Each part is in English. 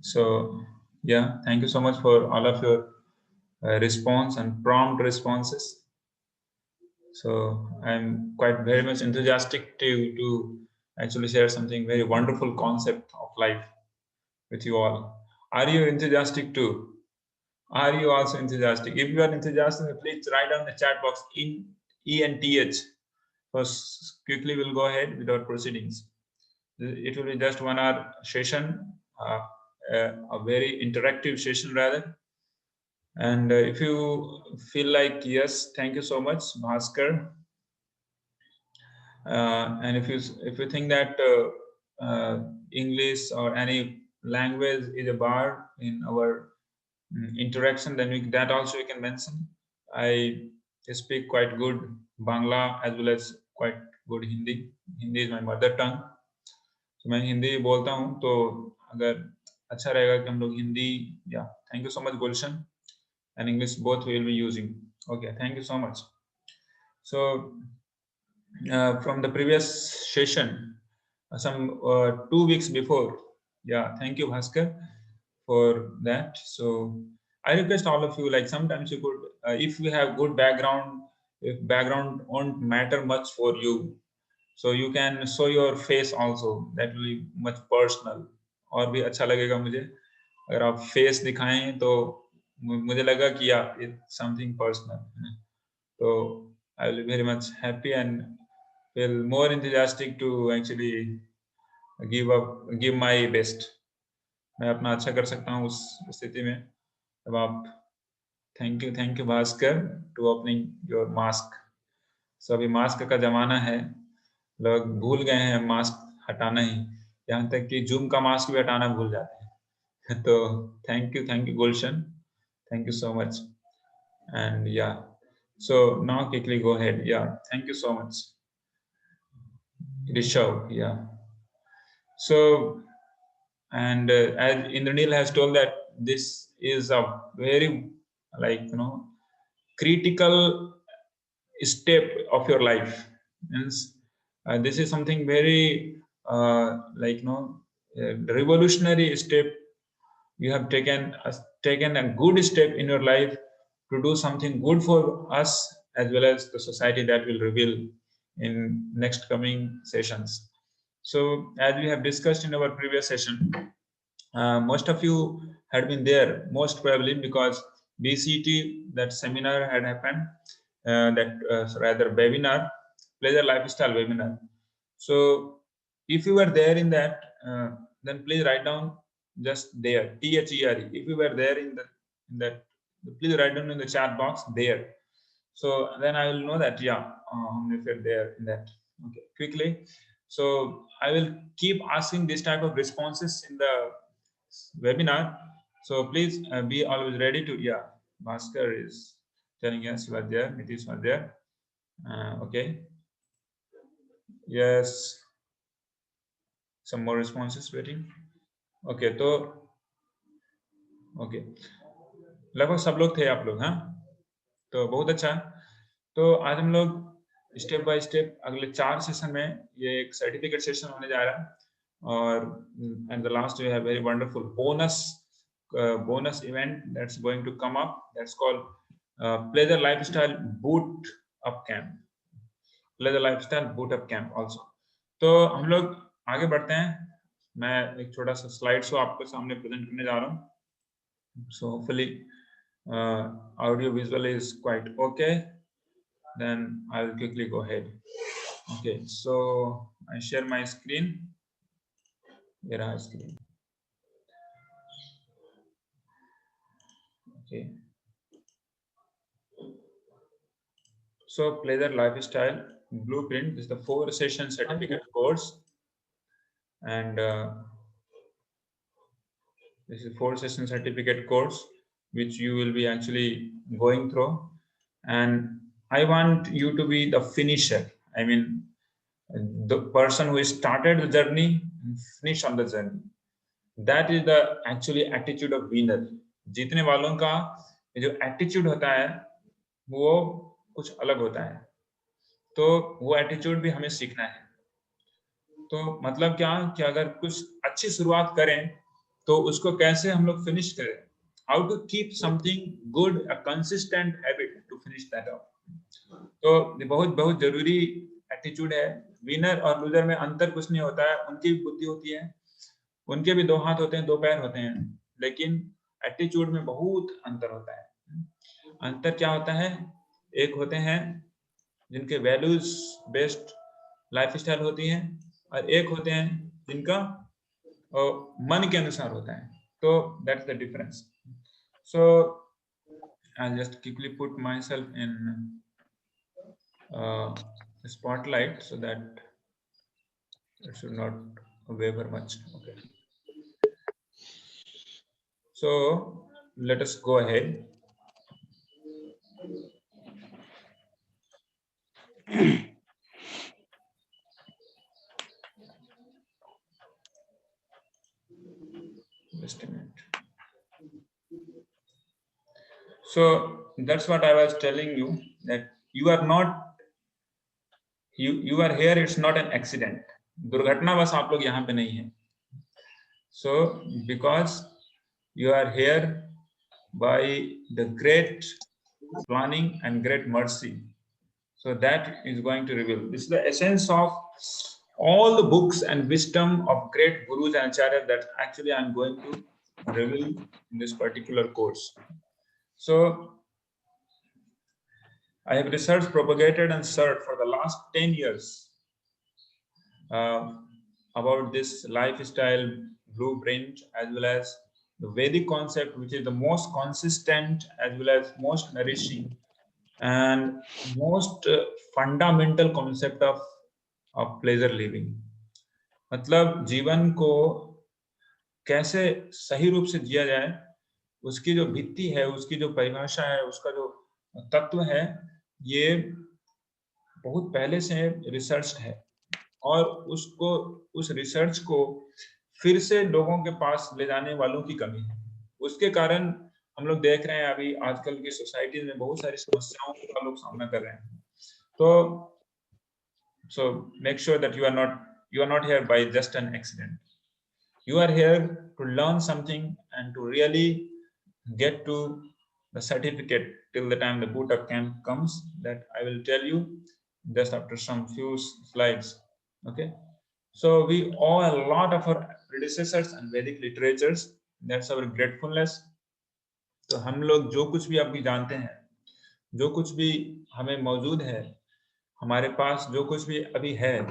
So yeah, thank you so much for all of your response and prompt responses. So I'm quite very much enthusiastic to actually share something very wonderful concept of life with you all. Are you enthusiastic too? Are you also enthusiastic? If you are enthusiastic, please write down the chat box in ENTH. First, quickly we'll go ahead with our proceedings. It will be just 1 hour session, a very interactive session rather. And if you feel like yes, thank you so much, Bhaskar. And if you think that English or any language is a bar in our interaction, then that also you can mention. I speak quite good Bangla as well as quite good Hindi. Hindi is my mother tongue. तो मैं हिंदी बोलता हूँ, तो अगर अच्छा रहेगा कि हम लोग हिंदी या thank you so much Gulshan and English both we will be using. Okay, thank you so much. So from the previous session, some 2 weeks before, yeah, thank you Bhaskar for that. So I request all of you, like sometimes you could, if you have good background, if background won't matter much for you, so you can show your face also, that will be much personal. और भी अच्छा लगेगा मुझे अगर आप face दिखाएं, तो मुझे लगा कि या इट्स समथिंग पर्सनल, तो I will be very much happy and feel more enthusiastic to actually give my best. मैं अपना अच्छा कर सकता हूँ उस स्थिति में तब आप thank you Bhaskar to opening your mask. So अभी मास्क का जमाना है, लोग भूल गए हैं मास्क हटाना ही, यहाँ तक कि जूम का मास्क भी हटाना भूल जाते हैं. तो thank you Gulshan, thank you so much. And या so now quickly go ahead. Yeah, thank you so much Rishabh. Yeah, so and as Indranil has told that this is a very, like, critical step of your life. Means this is something very like revolutionary step. You have taken a good step in your life to do something good for us as well as the society, that will reveal in next coming sessions. So as we have discussed in our previous session, most of you had been there most probably because BCT, that seminar had happened, rather webinar, pleasure lifestyle webinar. So if you were there in that, then please write down just there, THERE. If you were there in that, please write down in the chat box there. So then I will know that if you're there in that. Okay, quickly. So I will keep asking this type of responses in the webinar. So please be always ready to. Yeah, Bhaskar is telling us you are there. Nitish was there. Okay. Yes. Some more responses waiting. Okay, तो okay, लगभग सब लोग थे आप लोग. हाँ, तो बहुत अच्छा. तो आज हम लोग स्टेप बाय स्टेप अगले 4 सेशन में, ये एक सर्टिफिकेट सेशन होने जा रहा है, और and the last we have very wonderful bonus event that's going to come up, that's called pleasure lifestyle boot up camp. Pleasure lifestyle boot up camp also. तो हम लोग आगे बढ़ते हैं. मैं एक छोटा सा स्लाइड शो आपके सामने प्रेजेंट करने जा रहा हूँ. So hopefully audio visual is quite okay. Then I will quickly go ahead. Okay, so I share my screen. Here I screen. Okay. So pleasure lifestyle blueprint is the 4-session certificate course, and this is 4-session certificate course which you will be actually going through, and I want you to be the finisher. I mean, the person who started the journey and finish on the journey. That is the actually attitude of winner. जीतने वालों का जो attitude होता है वो कुछ अलग होता है, तो वो एटीट्यूड भी हमें सीखना है. तो मतलब क्या कि अगर कुछ अच्छी शुरुआत करें तो उसको कैसे हम लोग फिनिश करें, how to keep something good, a consistent habit to finish that off. तो बहुत बहुत जरूरी एटीट्यूड है। विनर और लूजर में अंतर कुछ नहीं होता है, उनकी भी बुद्धि होती है, उनके भी 2 हाथ होते हैं, 2 पैर होते हैं, लेकिन एटीट्यूड में बहुत अंतर होता है। अंतर क्या होता है, एक होते हैं जिनके वैल्यूज बेस्ड लाइफस्टाइल होती है, और एक होते हैं जिनका मन के अनुसार होता है। तो that's the difference. So I'll just quickly put myself in the spotlight so that it should not waver much. Okay. So let us go ahead. Just a minute. So that's what I was telling you, that you are not, you are here, it's not an accident. दुर्घटना बस आप लोग यहाँ पे नहीं है. So because you are here by the great planning and great mercy, so that is going to reveal. This is the essence of all the books and wisdom of great gurus and acharyas that actually I'm going to reveal in this particular course. So I have researched, propagated and served for the last 10 years about this lifestyle blueprint, as well as the Vedic concept, which is the most consistent as well as most nourishing and most fundamental concept of pleasure living. मतलब जीवन को कैसे सही रूप से जिया जाए, उसकी जो भित्ति है, उसकी जो परिभाषा है, उसका जो तत्व है, ये बहुत पहले से रिसर्च है, और उसको, उस रिसर्च को फिर से लोगों के पास ले जाने वालों की कमी है। उसके कारण हम लोग देख रहे हैं अभी आजकल की सोसाइटी में बहुत सारी समस्याओं का लोग सामना कर रहे हैं। तो so make sure that you are not here by just an accident. You are here to learn something and to really get to the certificate till the time the boot up camp comes, that I will tell you just after some few slides. Okay, so we owe a lot of our predecessors and Vedic literatures. That's our gratefulness. तो हम लोग जो कुछ भी अभी जानते हैं, जो कुछ भी हमें मौजूद है, हमारे पास जो कुछ भी अभी है,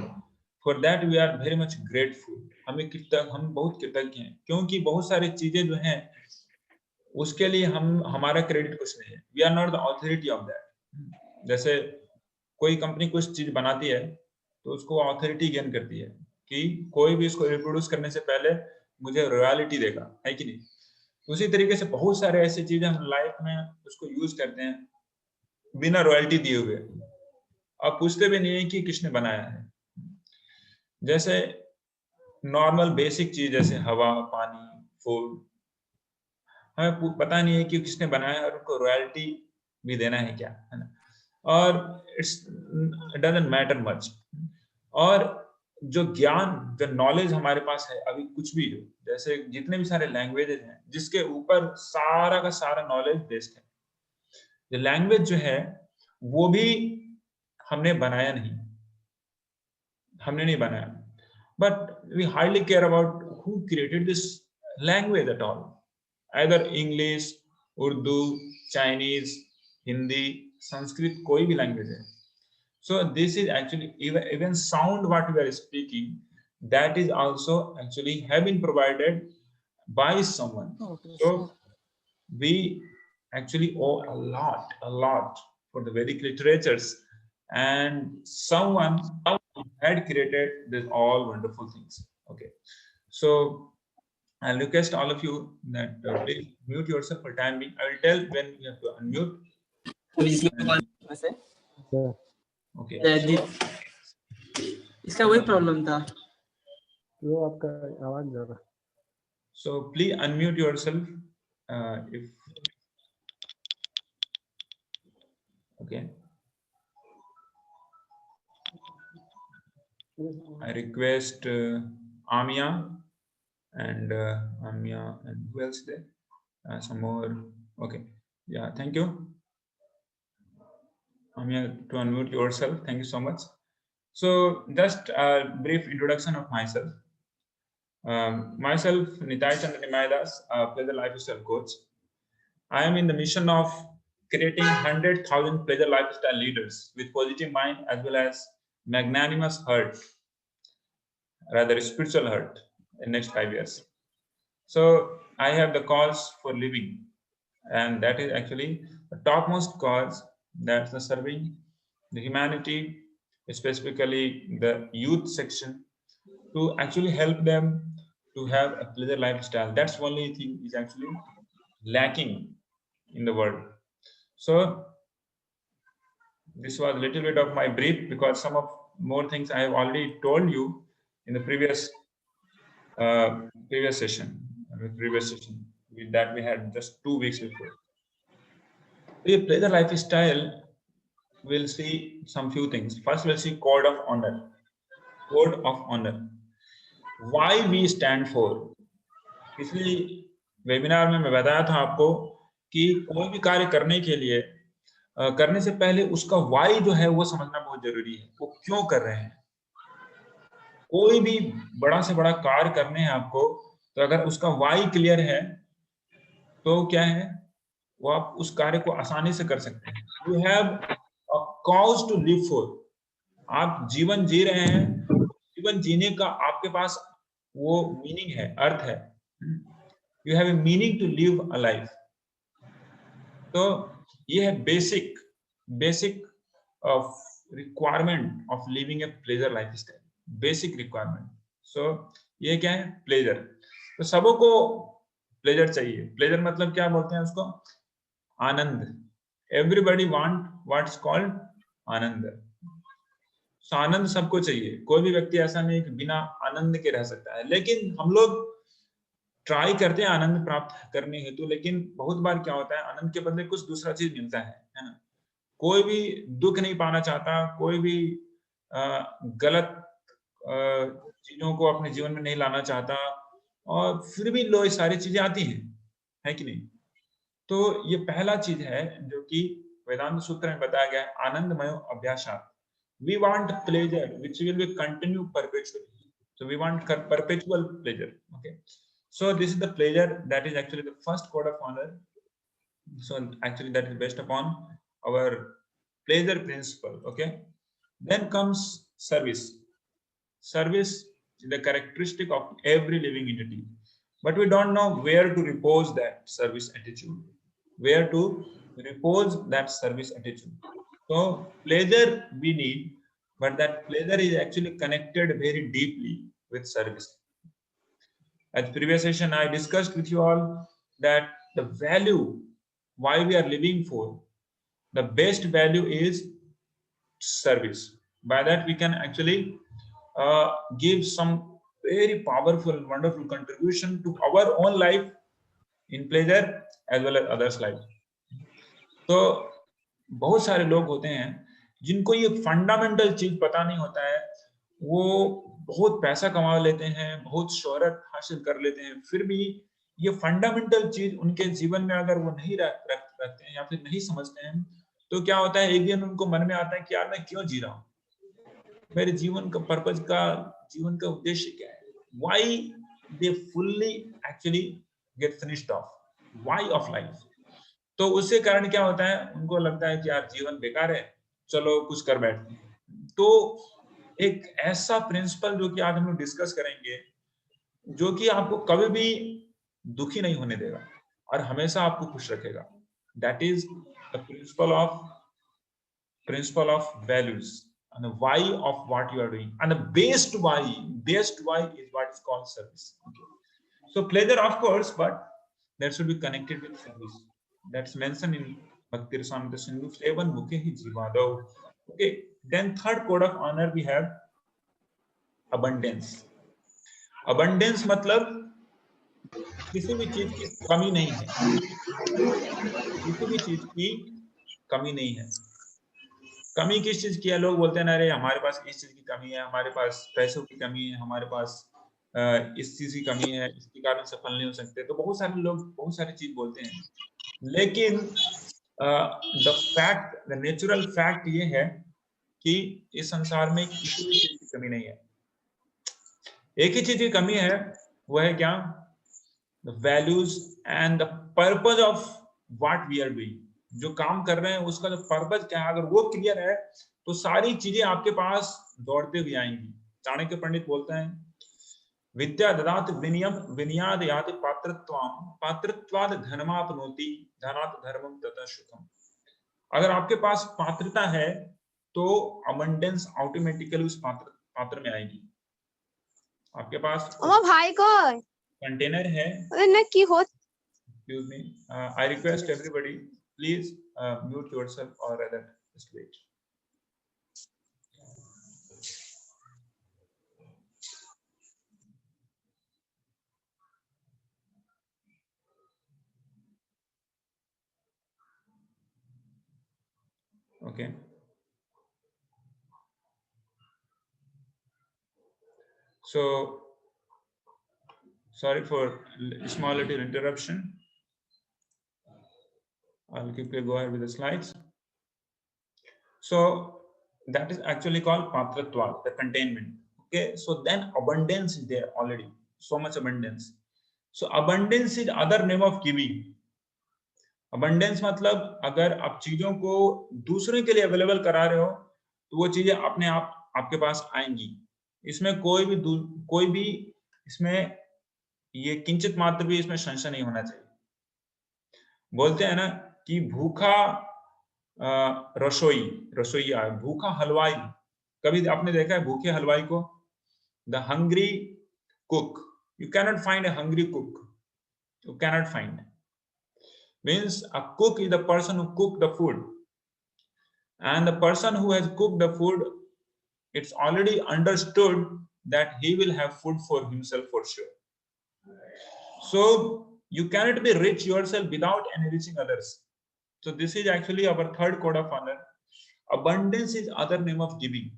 for that we are very much grateful. हम बहुत कृतज्ञ हैं, क्योंकि बहुत सारी चीजें जो हैं उसके लिए हमारा क्रेडिट कुछ नहीं है। We are not the authority of that. जैसे कोई कंपनी कुछ चीज बनाती है तो उसको ऑथोरिटी गेन करती है कि कोई भी इसको रिप्रोड्यूस करने से पहले मुझे रॉयल्टी देगा, है कि नहीं। उसी तरीके से बहुत सारे ऐसी चीजें हम लाइफ में उसको यूज करते हैं बिना रॉयल्टी दिए हुए, आप पूछते भी नहीं है कि किसने बनाया है। जैसे नॉर्मल बेसिक चीज जैसे हवा, पानी, फूड, हमें पता नहीं है कि किसने बनाया है और उनको रॉयल्टी भी देना है क्या, है ना। और इट्स डजंट मैटर मच। और जो ज्ञान, जो नॉलेज हमारे पास है अभी, कुछ भी, जैसे जितने भी सारे लैंग्वेजेस हैं जिसके ऊपर सारा का सारा नॉलेज बेस्ड है, जो लैंग्वेज जो है वो भी हमने बनाया नहीं, हमने नहीं बनाया, but we hardly care about who created this language at all, either English, Urdu, Chinese, Hindi, Sanskrit, कोई भी language है। So this is actually even sound what we are speaking, that is also actually have been provided by someone. Okay, So sir. we actually owe a lot for the Vedic literatures, and someone had created these all wonderful things. Okay, so I'll request all of you that please mute yourself for time being. I will tell when you have to unmute. वैसे Okay. इसका वही problem था, वो आपका आवाज ज्यादा। So please unmute yourself if okay. I request Amia and Amya, and who else there? Some more. Okay. Yeah. Thank you, Amya, to unmute yourself. Thank you so much. So, just a brief introduction of myself. Myself, Nitai Chandra Nimaidas, pleasure lifestyle coach. I am in the mission of creating 100,000 pleasure lifestyle leaders with positive mind as well as magnanimous heart, rather spiritual heart, in next 5 years. So I have the cause for living, and that is actually the topmost cause, that's the serving the humanity, specifically the youth section, to actually help them to have a pleasure lifestyle. That's only thing is actually lacking in the world. So this was a little bit of my brief, because some of more things I have already told you in the previous previous session that we had just 2 weeks before. The pleasure lifestyle, we'll see some few things. First, we'll see code of honor. Code of honor. Why we stand for. पिछले webinar में मैं बताया था आपको कि कोई भी कार्य करने के लिए करने से पहले उसका वाई जो है वो समझना बहुत जरूरी है, वो क्यों कर रहे हैं। कोई भी बड़ा से बड़ा कार्य करने हैं आपको, तो अगर उसका वाई क्लियर है तो क्या है, वो आप उस कार्य को आसानी से कर सकते हैं। You have a cause to live for. आप जीवन जी रहे हैं, जीवन जीने का आपके पास वो मीनिंग है, अर्थ है। You have a meaning to live a life. तो ये है basic of requirement of living a pleasure lifestyle, basic requirement. So ये क्या है, प्लेजर। तो सबको प्लेजर चाहिए। प्लेजर मतलब क्या बोलते हैं उसको, आनंद। एवरीबॉडी वांट व्हाट्स कॉल्ड आनंद। सो आनंद सबको चाहिए, कोई भी व्यक्ति ऐसा नहीं कि बिना आनंद के रह सकता है। लेकिन हम लोग ट्राई करते हैं आनंद प्राप्त करने हेतु, लेकिन बहुत बार क्या होता है, आनंद के बदले कुछ दूसरा चीज मिलता है ना। कोई भी दुख नहीं पाना चाहता, कोई भी गलत चीजों को अपने जीवन में नहीं लाना चाहता, और फिर भी लो ये सारी चीजें आती हैं, है कि नहीं। तो ये पहला चीज है जो कि वेदांत सूत्र में बताया गया है, आनंदमय अभ्यासात्। We want pleasure which will be continue perpetually. So we want perpetual pleasure. Okay. So this is the pleasure, that is actually the first code of honor. So actually that is based upon our pleasure principle. Okay. Then comes service. Service is the characteristic of every living entity, but we don't know where to repose that service attitude. Where to repose that service attitude. So pleasure we need, but that pleasure is actually connected very deeply with service. At previous session, I discussed with you all that the value why we are living for, the best value is service. By that we can actually give some very powerful, wonderful contribution to our own life in pleasure as well as others' life. तो बहुत सारे लोग होते हैं जिनको ये fundamental चीज पता नहीं होता है। वो बहुत पैसा कमा लेते हैं, बहुत शोहरत हासिल कर लेते हैं, फिर भी ये फंडामेंटल चीज उनके जीवन में अगर वो नहीं रखते हैं या फिर नहीं समझते हैं, तो क्या होता है, एक दिन उनको मन में आता है कि यार मैं क्यों जी रहा हूँ, मेरे जीवन का पर्पज का, जीवन का उद्देश्य क्या है। Why they fully actually get finished off, why of life. तो उससे कारण क्या होता है, उनको लगता है कि यार जीवन बेकार है, चलो कुछ कर बैठते हैं। तो एक ऐसा प्रिंसिपल जो कि आज हम लोग डिस्कस करेंगे, जो कि आपको कभी भी दुखी नहीं होने देगा और हमेशा आपको खुश रखेगा, that is the principle of values and the why of what you are doing, and the best why is what is called service. Okay. So pleasure of course, but that should be connected with service. That's mentioned in Bhakti Rasamrita Sindhu, Sevan Mukhe hi Jivado. Okay. Then third code of honor we have abundance. Abundance मतलब किसी भी चीज की कमी नहीं है, किसी भी चीज की कमी नहीं है। कमी किस चीज की है, लोग बोलते हैं ना, अरे हमारे पास इस चीज की कमी है, हमारे पास पैसों की कमी है, हमारे पास इस चीज की कमी है, इसके कारण सफल नहीं हो सकते, तो बहुत सारे लोग बहुत सारी चीज बोलते हैं, लेकिन the fact, the natural fact ये है कि इस संसार में किसी भी चीज की कमी नहीं है। एक ही चीज की कमी है, वो है क्या? The values and the purpose of what we are doing. जो काम कर रहे हैं उसका जो पर्पज क्या है, अगर वो क्लियर है तो सारी चीजें आपके पास दौड़ते हुए आएंगी। चाणक्य पंडित बोलते हैं, विद्या ददात विनियम विनियाद याति पात्रत्वाम पात्रत्वाद धर्मापनोति धनात् धर्मम तथा सुखम। अगर आपके पास पात्रता है तो अबंडेंस ऑटोमेटिकली उस पात्र में आएगी। आपके पास ও ভাই কই कंटेनर है। ওদের না কি হচ্ছে Excuse me, I request everybody, please mute yourself or rather just wait. Okay. So, sorry for small little interruption. I'll quickly go ahead with the slides. So that is actually called patratva, the containment. Okay, so then abundance is there already, so much abundance. So abundance is other name of giving. Abundance मतलब अगर आप चीजों को दूसरे के लिए available करा रहे हो तो वो चीजें अपने आप आपके पास आएंगी। इसमें कोई भी इसमें ये किंचित मात्र भी इसमें संशय नहीं होना चाहिए। बोलते हैं ना कि भूखा रसोईया, भूखा हलवाई, कभी आपने देखा है भूखे हलवाई को? The hungry cook, you cannot find a hungry cook, you cannot find. Means a cook is the person who cooked the food, and the person who has cooked the food, it's already understood that he will have food for himself for sure. So you cannot be rich yourself without enriching others. So this is actually our third code of honor. Abundance is other name of giving.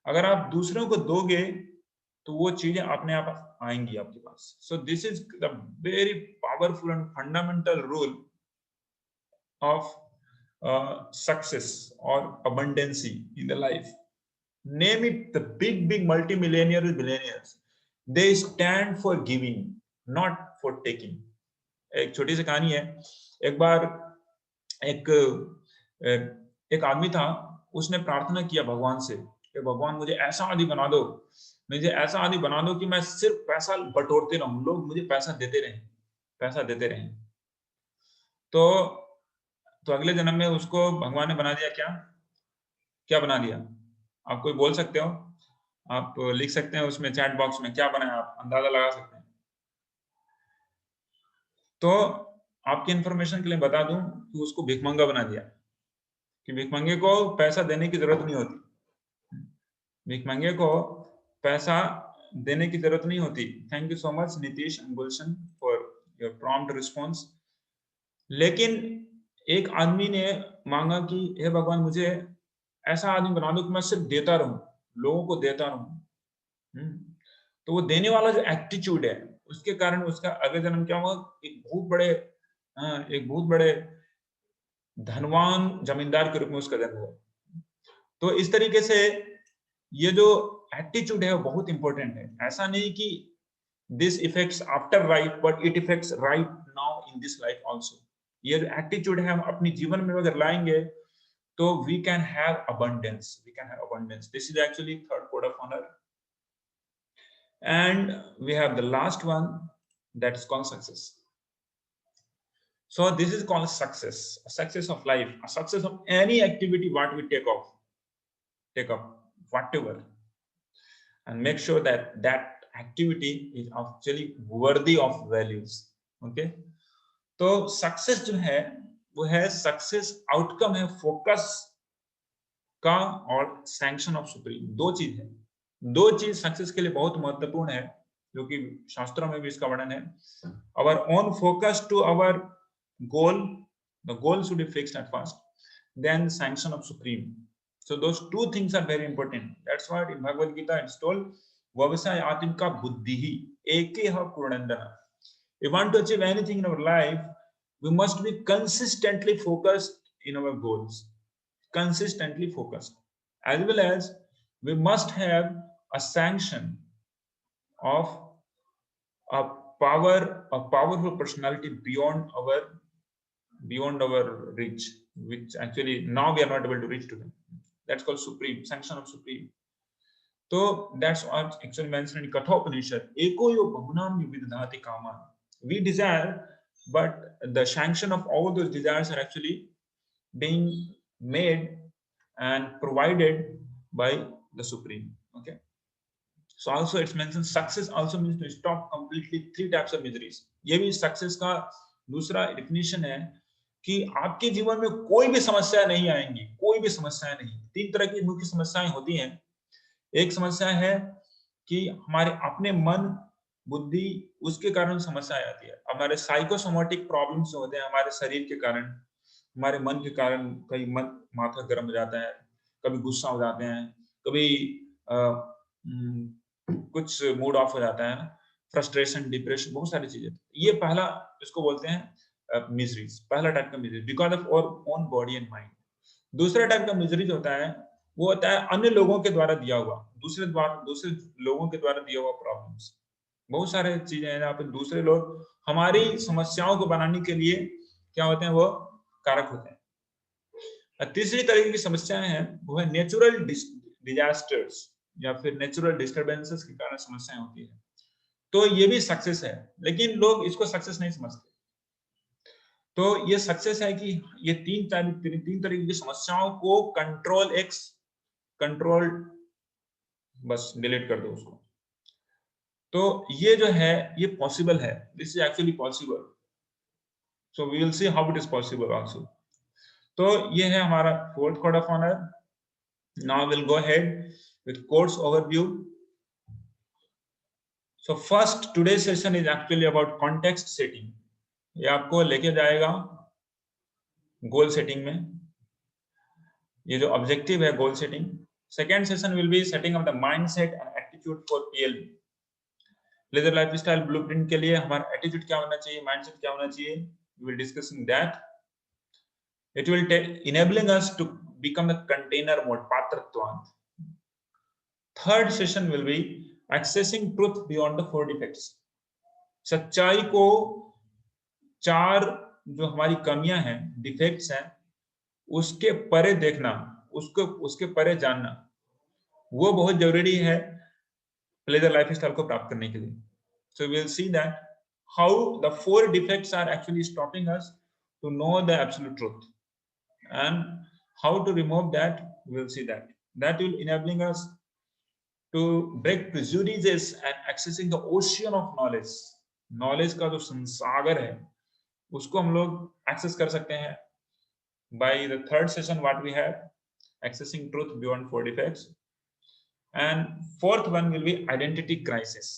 अगर आप दूसरों को दोगे तो वो चीजें अपने आप आएंगी आपके पास। So this is the very powerful and fundamental rule of success or abundance in the life. Name it the big multimillionaires, billionaires, they stand for giving, not for taking. एक छोटी सी कहानी है। एक बार एक आदमी था, उसने प्रार्थना किया भगवान से कि भगवान मुझे ऐसा आदि बना दो, मुझे ऐसा आदि बना दो कि मैं सिर्फ पैसा बटोरते रहूं, लोग मुझे पैसा देते रहें। तो अगले जन्म में उसको भगवान ने बना दिया क्या बना दिया? आप कोई बोल सकते हो? आप लिख सकते हैं उसमें चैट बॉक्स में क्या बनाया, आप अंदाजा लगा सकते हैं। तो आपकी इंफॉर्मेशन के लिए बता दूं कि उसको भिखमंगा बना दिया, कि भिखमंगे को पैसा देने की जरूरत नहीं होती। भिखमंगे को पैसा देने की जरूरत नहीं होती। Thank you so much Nitish and Gulshan for your prompt response. लेकिन एक आदमी ने मांगा कि हे भगवान मुझे ऐसा आदमी बना दो कि मैं सिर्फ देता रहूं, लोगों को देता रहूं। तो वो देने वाला जो एटीट्यूड है उसके कारण उसका अगले जन्म क्या हुआ? एक बहुत बड़े धनवान जमींदार के रूप में उसका जन्म हुआ। तो इस तरीके से ये जो एटीट्यूड है वो बहुत इंपॉर्टेंट है। ऐसा नहीं कि this effects after life but it effects right now in this life also. ये जो एटीट्यूड है हम अपने जीवन में अगर लाएंगे तो we can have abundance. This is actually third code of honor. And we have the last one, that's called success. So this is called success, a success of life, a success of any activity what we take up whatever, and make sure that that activity is actually worthy of values. Okay, तो success जो है वो है success outcome है focus का और sanction of supreme. दो चीज सक्सेस के लिए बहुत महत्वपूर्ण है, जो कि शास्त्रों में भी इसका वर्णन है। Our own focus to our goal, the goal should be fixed at first, then sanction of supreme. So those two things are very important. That's why in Bhagavad Gita it's told व्यवसाय आत्मिका बुद्धि ही एकेह पूर्णन्दः. If we want to achieve anything in our life, we must be consistently focused in our goals, consistently focused, as well as we must have a sanction of a powerful personality beyond our reach, which actually now we are not able to reach to them. That's called supreme, sanction of supreme. So that's what actually mentioned in Kathopanishad. Eko yo bahunam vividhati kaman. We desire, but the sanction of all those desires are actually being made and provided by the supreme. Okay. So also it's mentioned success also means to stop completely 3 types of miseries. ये भी success का दूसरा definition है कि आपके जीवन में कोई भी समस्या नहीं आएंगी, कोई भी समस्या नहीं. 3 तरह की मुख्य समस्याएं होती हैं. एक समस्या है कि हमारे अपने मन बुद्धि उसके कारण समस्या आती है. हमारे साइकोसोमेटिक प्रॉब्लम्स होते हैं हमारे शरीर के कारण, हमारे मन के कारण. कभी माथा गर्म हो जाता है, कभी गुस्सा हो जाते हैं, कभी कुछ मूड ऑफ हो जाता है, फ्रस्ट्रेशन, डिप्रेशन, बहुत सारी चीजें. ये पहला इसको बोलते हैं मिजरीज, पहला टाइप का misery, because of our own body and mind. दूसरा टाइप का मिजरीज होता है, वो होता है अन्य लोगों के द्वारा दिया हुआ, दूसरे लोगों के द्वारा दिया हुआ प्रॉब्लम्स. बहुत सारे चीजें हैं जहाँ पे दूसरे लोग हमारी समस्याओं को बनाने के लिए क्या होते हैं, वो कारक होते हैं. तीसरी तरह की समस्याएं हैं वो है नेचुरल डिजास्टर्स या फिर नेचुरल डिस्टर्बेंसेस के कारण समस्याएं होती है. तो ये भी सक्सेस है, लेकिन लोग इसको सक्सेस नहीं समझते. तो ये सक्सेस है कि ये तीन तरीके की समस्याओं को कंट्रोल बस डिलीट कर दो उसको. तो ये जो है ये पॉसिबल है, this is actually possible. So we will see how it is possible also. तो ये है हमारा 4th code of honour. Now will go ahead with course overview. So first today's session is actually about context setting. ये आपको लेके जाएगा goal setting में. ये जो ऑब्जेक्टिव है goal setting. Second session will be setting of the mindset and attitude for PLB. Leisure lifestyle blueprint के लिए हमारा एटीट्यूड क्या होना चाहिए, माइंडसेट क्या होना चाहिए, we will discussing that. It will enabling us to become a container mode, पात्रत्वांत. Third session will be accessing truth beyond the 4 defects. सच्चाई को 4 जो हमारी कमियां हैं, डिफेक्ट्स हैं, उसके परे देखना, उसके परे जानना, वो बहुत जरूरी है प्लेजर लाइफस्टाइल को प्राप्त करने के लिए. So we will see that how the 4 defects are actually stopping us to know the absolute truth and how to remove that. We will see that will enabling us to break prejudices and accessing the ocean of knowledge. Knowledge का जो संसागर है उसको हम लोग access कर सकते हैं by the third session what we have, accessing truth beyond 4 defects. And 4th one will be identity crisis.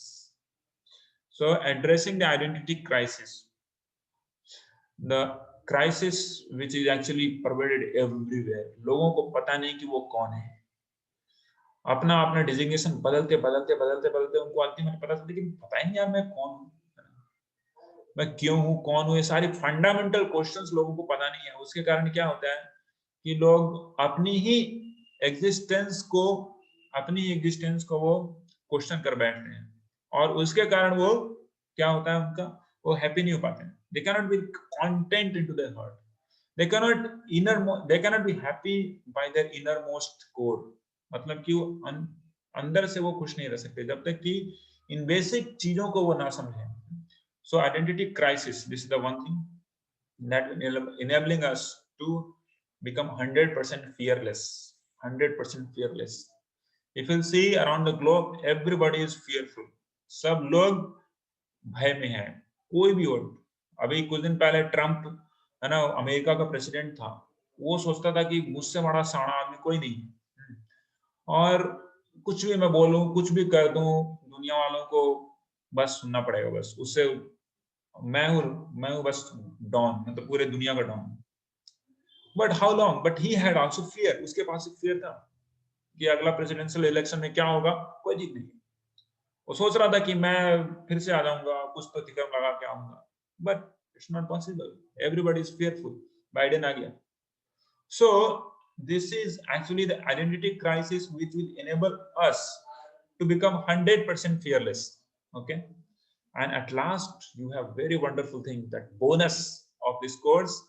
So addressing the identity crisis, the crisis which is actually pervaded everywhere. लोगों को पता नहीं कि वो कौन है. अपना डिजिग्नेशन बदलते उनको अल्टीमेटली पता चलता है कि पता ही नहीं यार मैं कौन हूँ, मैं क्यों हूँ, कौन हूँ. ये सारी फंडामेंटल क्वेश्चंस लोगों को पता नहीं है. उसके कारण क्या होता है कि लोग अपनी ही एग्जिस्टेंस को वो क्वेश्चन कर बैठते हैं और उसके कारण वो क्या होता है उनका, वो हैप्पी नहीं हो पाते हैं. They can not be content into their heart. they cannot be happy by their innermost core. मतलब कि वो अंदर से वो खुश नहीं रह सकते जब तक कि इन बेसिक चीजों को वो ना समझे. सो identity crisis, this is the one thing that enabling us to become 100% fearless. 100% fearless. If you see around the globe, everybody is fearful. सब लोग भय में हैं, कोई भी हो. अभी कुछ दिन पहले ट्रम्प है ना, अमेरिका का प्रेसिडेंट था, वो सोचता था कि मुझसे बड़ा साड़ा आदमी कोई नहीं, और कुछ भी मैं बोलूं, कुछ भी कर दूं, दुनिया वालों को बस सुनना पड़ेगा. बस उससे मैं हूं बस डॉन, मतलब पूरे दुनिया का don. But how long, but he had also fear. उसके पास एक फियर था कि अगला प्रेसिडेंशियल इलेक्शन में क्या होगा, कोई ठीक नहीं. वो सोच रहा था कि मैं फिर से आ जाऊंगा, कुछ तो तिकम लगा के आऊंगा, but it's not possible, everybody is fearful, Biden आ गया. So this is actually the identity crisis which will enable us to become 100% fearless. Okay, and at last you have very wonderful thing, that bonus of this course,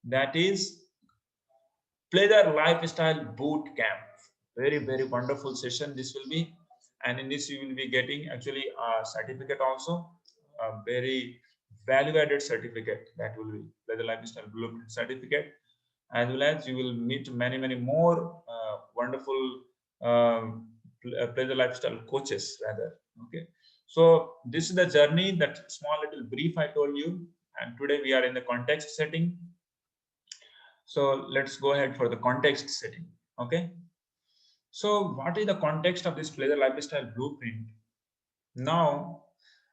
that is Pleasure Lifestyle Boot Camp. Very wonderful session this will be, and in this you will be getting actually a certificate also, a very value added certificate, that will be Pleasure Lifestyle Blueprint certificate, as well as you will meet many more wonderful Pleasure Lifestyle coaches rather. Okay, so this is the journey, that small little brief I told you, and today we are in the context setting. So let's go ahead for the context setting. Okay, so what is the context of this Pleasure Lifestyle Blueprint?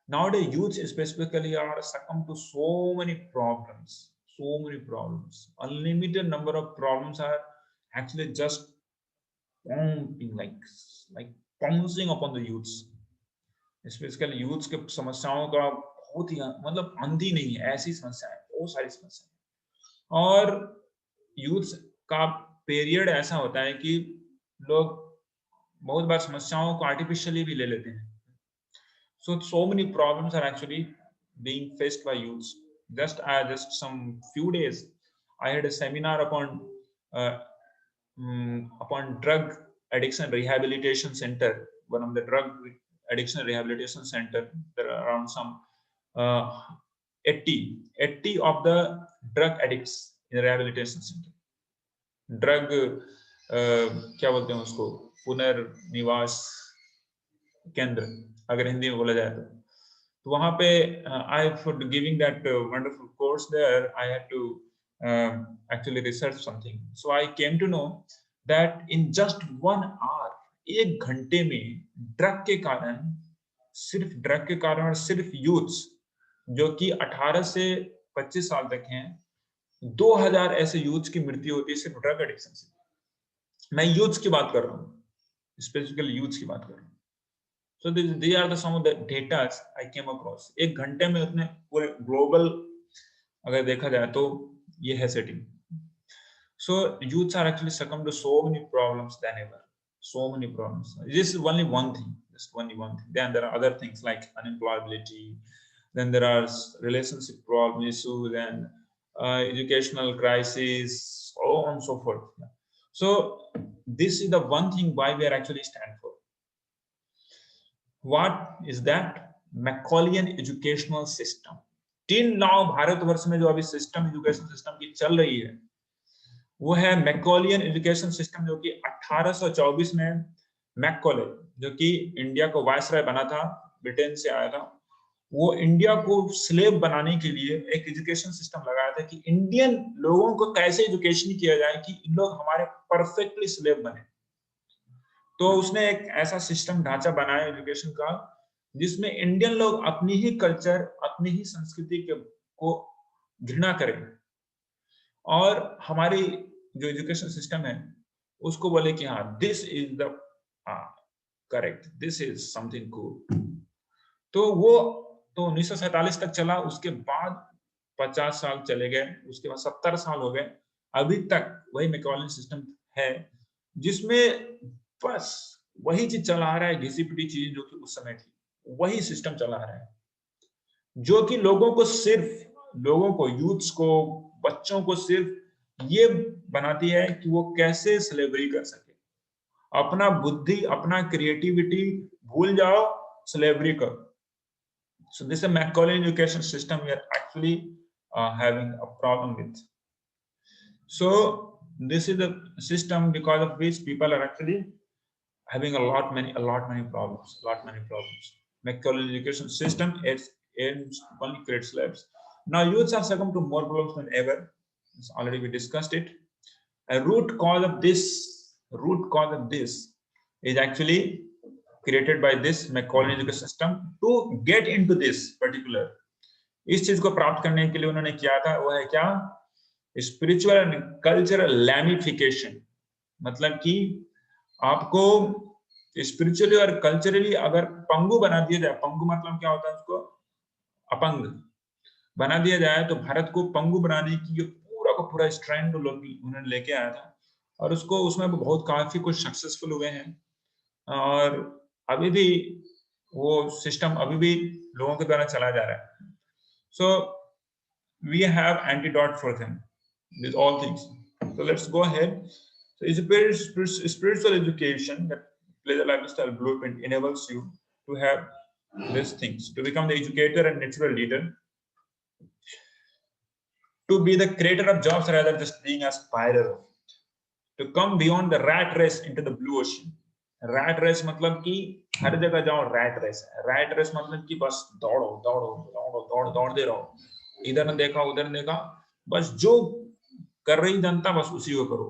Nowadays youth specifically are succumb to so many problems, unlimited number of problems are actually just pumping, like pouncing upon the youths, specially youth के समस्याओं का बहुत ही मतलब अंधी नहीं है, ऐसी समस्या है, बहुत सारी समस्या है. और यूथ का पीरियड ऐसा होता है कि लोग बहुत बार समस्याओं को आर्टिफिशियली भी ले लेते हैं. So many problems are actually being faced by youths. Just some few days I had a seminar upon drug addiction rehabilitation center, one of the drug addiction rehabilitation center. There are around some 80 of the drug addicts in the rehabilitation center. Drug क्या बोलते हैं उसको, पुनर्निवास केंद्र अगर हिंदी में बोला जाए तो वहां पे I for giving that wonderful course there I had to actually research something. So I came to know that in just 1 hour, 1 घंटे में ड्रग के कारण और सिर्फ यूथ्स जो कि 18 से 25 साल तक हैं, 2000 ऐसे यूथ्स की मृत्यु होती है सिर्फ ड्रग एडिक्शन से. मैं यूथ्स की बात कर रहा हूँ, स्पेसिफिकली यूथ्स की बात कर रहा हूँ. So these are the some of the data I came across. 1 घंटे में उतने पूरे ग्लोबल अगर देखा जाए तो ये है setting. So youths are actually succumb to so many problems than ever. So many problems. This is only one thing. Just only one thing. Then there are other things like unemployability. Then there are relationship problem issues and educational crisis, so on and so forth. So this is the one thing why we are actually stand for. What is that? Macaulayan educational system. Till now Bharatvarsh में जो अभी system education system की चल रही है वो है मैकॉलियन education system, जो कि 1824 में मैकॉले, जो कि इंडिया को वायसराय बना था, ब्रिटेन से आया था, वो इंडिया को स्लेव बनाने के लिए एक एजुकेशन सिस्टम लगाया था कि इंडियन लोगों को कैसे एजुकेशन किया जाए कि इन लोग हमारे परफेक्टली स्लेव बने. तो उसने एक ऐसा सिस्टम ढांचा बनाया एजुकेशन का जिसमें इंडियन लोग अपनी ही कल्चर, अपनी ही संस्कृति को घृणा करें और हमारी जो एजुकेशन सिस्टम है उसको बोले कि हाँ this is the correct, this is something cool. तो वो तो 1947 तक चला. उसके बाद 50 साल चले गए, उसके बाद 70 साल हो गए, अभी तक वही मैकॉलियन सिस्टम है जिसमें बस वही चीज चला आ रहा है, घिसी पिटी चीज जो कि उस समय थी, वही सिस्टम चला आ रहा है, जो कि लोगों को यूथ्स को, बच्चों को सिर्फ ये बनाती है कि वो कैसे स्लेवरी कर सके. अपना बुद्धि, अपना क्रिएटिविटी भूल जाओ, स्लेवरी करो. So this is a Macaulay education system we are actually having a problem with. So this is the system because of which people are actually having a lot many problems. Macaulay education system aims only create slaves. Now youths have succumbed to more problems than ever. Already we discussed it. A root cause of this is actually created by this Macaulay education system. To get into this particular, इस चीज को प्राप्त करने के लिए उन्होंने किया था वो है क्या, स्पिरिचुअल एंड कल्चरल लैमिफिकेशन. मतलब कि आपको स्पिरिचुअली और कल्चरली अगर पंगु बना दिया जाए, पंगु मतलब क्या होता है, उसको अपंग बना दिया जाए, तो भारत को पंगु बनाने की ये पूरा का पूरा स्ट्रैंड उन्होंने लेके आया था, और उसको उसमें बहुत काफी कुछ सक्सेसफुल हुए हैं, और अभी भी वो सिस्टम अभी भी लोगों के द्वारा चला जा रहा है. So we have antidote for them with all things. So let's go ahead. So it's spiritual education that Pleasure Lifestyle Blueprint enables you to have these things, to become the educator and natural leader, to be the creator of jobs rather just being a spider, to come beyond the rat race into the blue ocean. Rat race मतलब कि हर जगह जाओ rat race है. Rat race मतलब कि बस दौड़ो दौड़ो दौड़ो दौड़ते रहो, इधर न देखा उधर न देखा, बस जो कर रही जनता बस उसी को करो.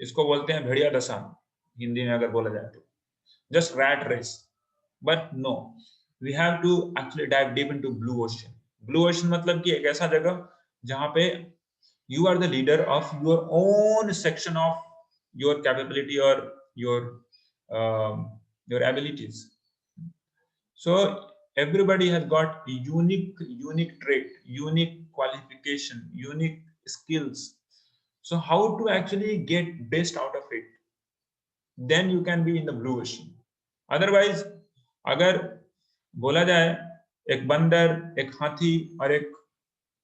इसको बोलते हैं भेड़िया दशा हिंदी में अगर बोला जाए तो, just rat race. But no, we have to actually dive deep into blue ocean. Blue ocean मतलब कि एक ऐसा जगह जहां पे you are the leader of your own section of your capability or your abilities. So everybody has got unique trait, unique qualification, unique skills. So how to actually get best out of it, then you can be in the blue ocean. Otherwise अगर बोला जाए एक बंदर, एक हाथी और एक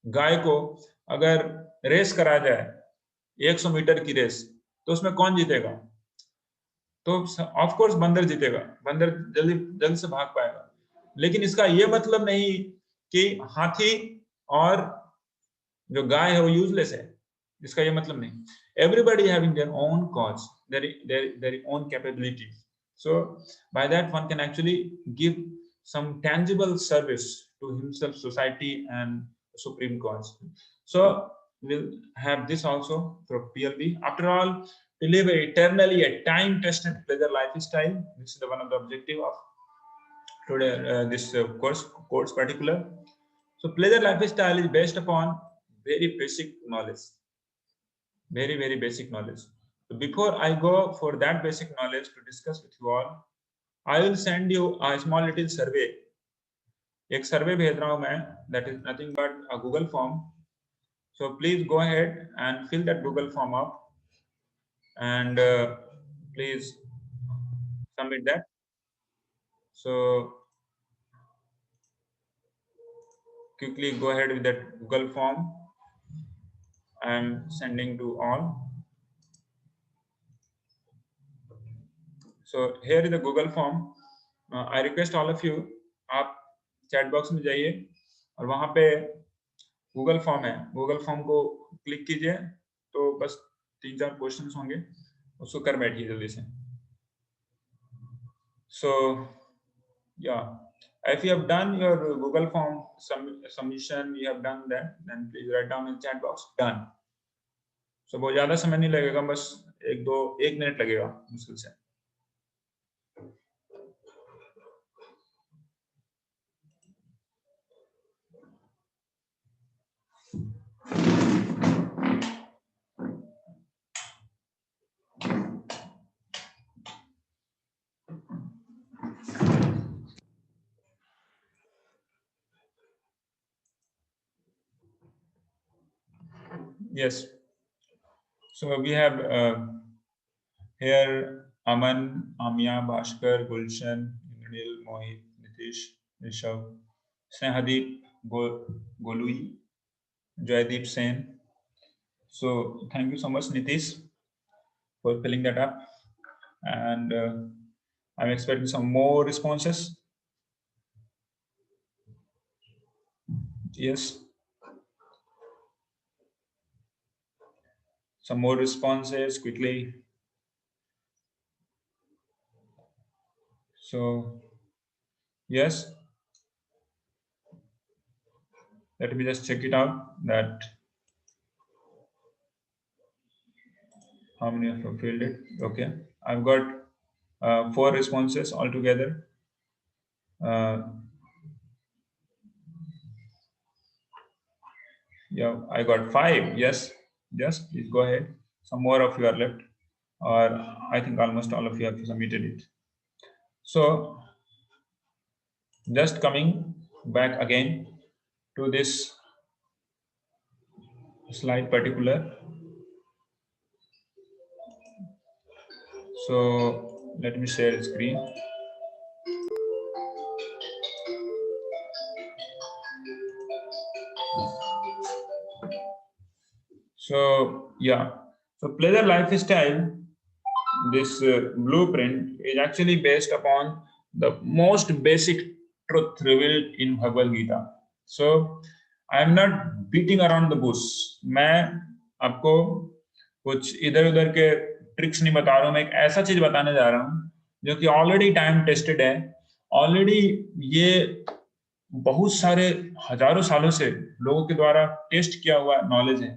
गाय को अगर रेस करा जाए 100 मीटर की रेस, तो उसमें कौन जीतेगा? तो ऑफ कोर्स बंदर जीतेगा, बंदर जल्दी से भाग पाएगा. लेकिन इसका ये मतलब नहीं कि हाथी और जो गाय है वो यूजलेस है, इसका ये मतलब नहीं. Everybody having their own cause, their own capability. So by that one can actually give some tangible service to himself, society, and supreme cause. So we'll have this also for PLB. After all, to live eternally a time-tested pleasure lifestyle. This is the one of the objective of today this course particular. So pleasure lifestyle is based upon very basic knowledge, very basic knowledge. So before I go for that basic knowledge to discuss with you all, I will send you a small little survey. एक सर्वे भेज रहा हूं मैं, that is nothing but a Google form. So please go ahead and fill that Google form up, and please submit that. So quickly go ahead with that Google form. I am sending to all. So here is the Google form. I request all of you, आप chat box में जाइए और वहां पे Google form है, Google form को click कीजिए, तो बस 3-4 क्वेश्चंस होंगे, उसको कर बैठिए जल्दी से. So yeah, if you have done your Google form submission, you have done that, then please write down in chat box done. So बहुत ज्यादा समय नहीं लगेगा, बस 1 मिनट लगेगा मुश्किल से. Yes. So we have here Aman, Amya, Bhaskar, Gulshan, Nil, Mohit, Nitish, Rishabh, Snehadeep, Golui, Joydeep Sen. So thank you so much, Nitish, for filling that up. And I'm expecting some more responses. Yes. Some more responses quickly. So, yes. Let me just check it out that how many of you filled it. Okay, I've got 4 responses altogether. Yeah, I got 5. Yes, please go ahead. Some more of you are left. or I think almost all of you have submitted it. So just coming back again to this slide particular. So let me share the screen. So yeah, so pleasure lifestyle, this blueprint is actually based upon the most basic truth revealed in Bhagavad Gita. So I am not beating around the bush. मैं आपको कुछ इधर उधर के tricks नहीं बता रहा हूँ, मैं एक ऐसा चीज बताने जा रहा हूँ जो कि ऑलरेडी टाइम टेस्टेड है, ऑलरेडी ये बहुत सारे हजारों सालों से लोगों के द्वारा टेस्ट किया हुआ नॉलेज है।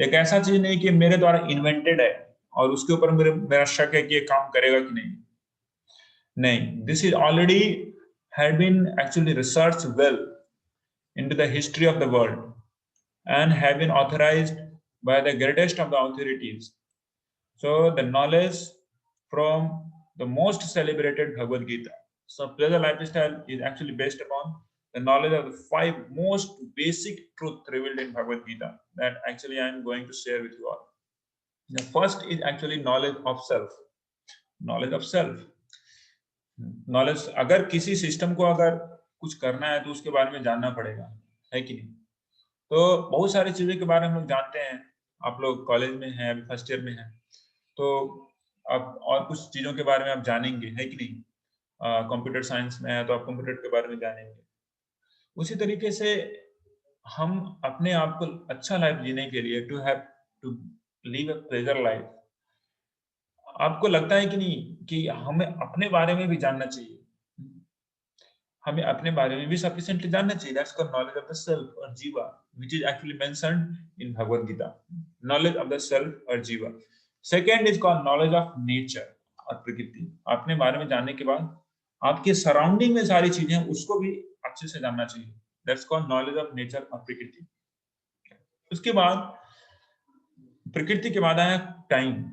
एक ऐसा चीज नहीं कि मेरे द्वारा इन्वेंटेड है और उसके ऊपर मेरा शक है कि ये काम करेगा कि नहीं। नहीं, this is already had been actually research well into the history of the world and have been authorized by the greatest of the authorities. So the knowledge from the most celebrated Bhagavad Gita. So pleasure lifestyle is actually based upon the knowledge of the 5 most basic truths revealed in Bhagavad Gita that actually I am going to share with you all. The first is actually knowledge of self. Knowledge of self. Knowledge, अगर किसी system को अगर कुछ करना है तो उसके बारे में जानना पड़ेगा, है कि नहीं? तो बहुत सारी चीजों के बारे में हम लोग जानते हैं, आप लोग कॉलेज में हैं, अभी फर्स्ट ईयर में हैं, तो आप और कुछ चीजों के बारे में आप जानेंगे, है कि नहीं? कंप्यूटर साइंस में है तो आप कंप्यूटर के बारे में जानेंगे। उसी तरीके से हम अपने आप को अच्छा लाइफ जीने के लिए to live a pleasure life, आपको लगता है कि नहीं कि हमें अपने बारे में भी जानना चाहिए, हमें अपने बारे में भी सफिशिएंटली जानना चाहिए। That's called knowledge of the self और जीवा, which is actually mentioned in Bhagavad Gita. Knowledge of the self और जीवा। Second is called knowledge of nature और प्रकृति। अपने बारे में जानने के बाद आपके सराउंडिंग में सारी चीजें उसको भी अच्छे से जानना चाहिए। That's called knowledge of nature और प्रकृति। उसके बाद प्रकृति के बाद आया time.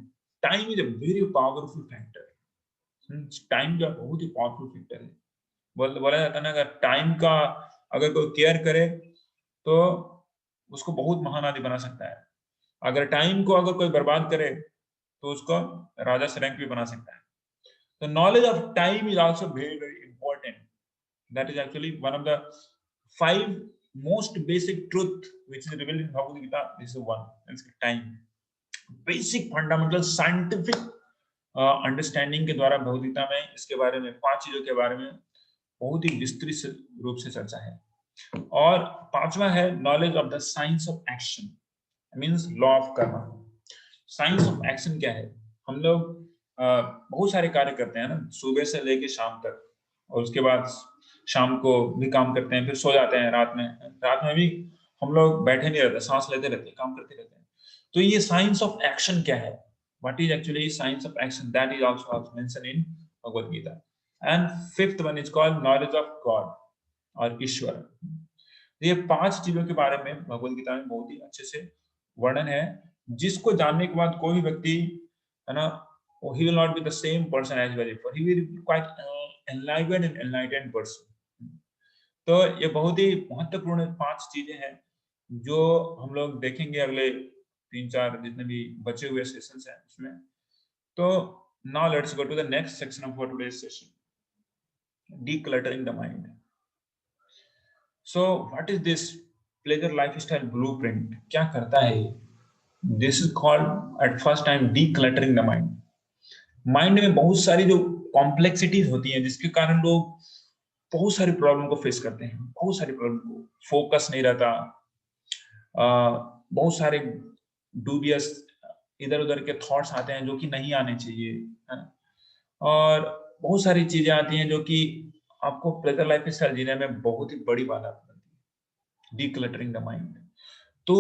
Time is a very powerful factor. Time जो बहुत ही पावरफुल फैक्टर है। बोला जाता है ना, अगर टाइम का अगर कोई केयर करे तो उसको बहुत महान आदमी बना सकता है, अगर टाइम को अगर कोई बर्बाद करे तो उसको राजा से रैंक भी बना सकता है। तो knowledge of time is also very very important. That is actually one of the 5 most basic truth which is revealed in Bhagavad Gita. This is one, it's time. Basic fundamental scientific understanding के द्वारा भगवद गीता में इसके बारे में 5 चीजों के बारे में बहुत ही विस्तृत रूप से चर्चा है। और 5वां है knowledge of the science of action, means law of Karma. Science of action क्या है? हम लोग बहुत सारे कार्य करते हैं ना, सुबह से लेके शाम तक, और उसके बाद शाम को भी काम करते हैं, फिर सो जाते हैं। रात में भी हम लोग बैठे नहीं रहते, सांस लेते रहते हैं, काम करते रहते हैं। तो ये साइंस ऑफ एक्शन क्या है? What is actually science of action? That is also mentioned in Bhagavad Gita. And 5th one is called knowledge of God और ईश्वर। ये 5 चीजों के बारे में भगवद गीता में बहुत ही अच्छे से वर्णन है, जिसको जानने के बाद कोई भी व्यक्ति है ना, he will not be the same person as before, he will be quite enlightened and enlightened person। तो ये बहुत ही महत्वपूर्ण 5 चीजें हैं जो हम लोग देखेंगे अगले 3-4 जितने भी बचे हुए सेशंस हैं उसमें। तो now let's go to the next section of today's session, decluttering the mind। So what is this pleasure lifestyle blueprint? क्या करता है ये? This is called at first time decluttering the mind। Mind में बहुत सारी जो कॉम्प्लेक्सिटीज होती हैं जिसके कारण लोग बहुत सारी प्रॉब्लम को फेस करते हैं, बहुत सारी प्रॉब्लम को, फोकस नहीं रहता, बहुत सारे डूबियस इधर उधर के थॉट्स आते हैं जो कि नहीं आने चाहिए, है ना? और बहुत सारी चीजें आती हैं जो कि आपको प्लेजर लाइफ स्टाइल जीने में बहुत ही बड़ी बाधा बनती है। Decluttering the mind. तो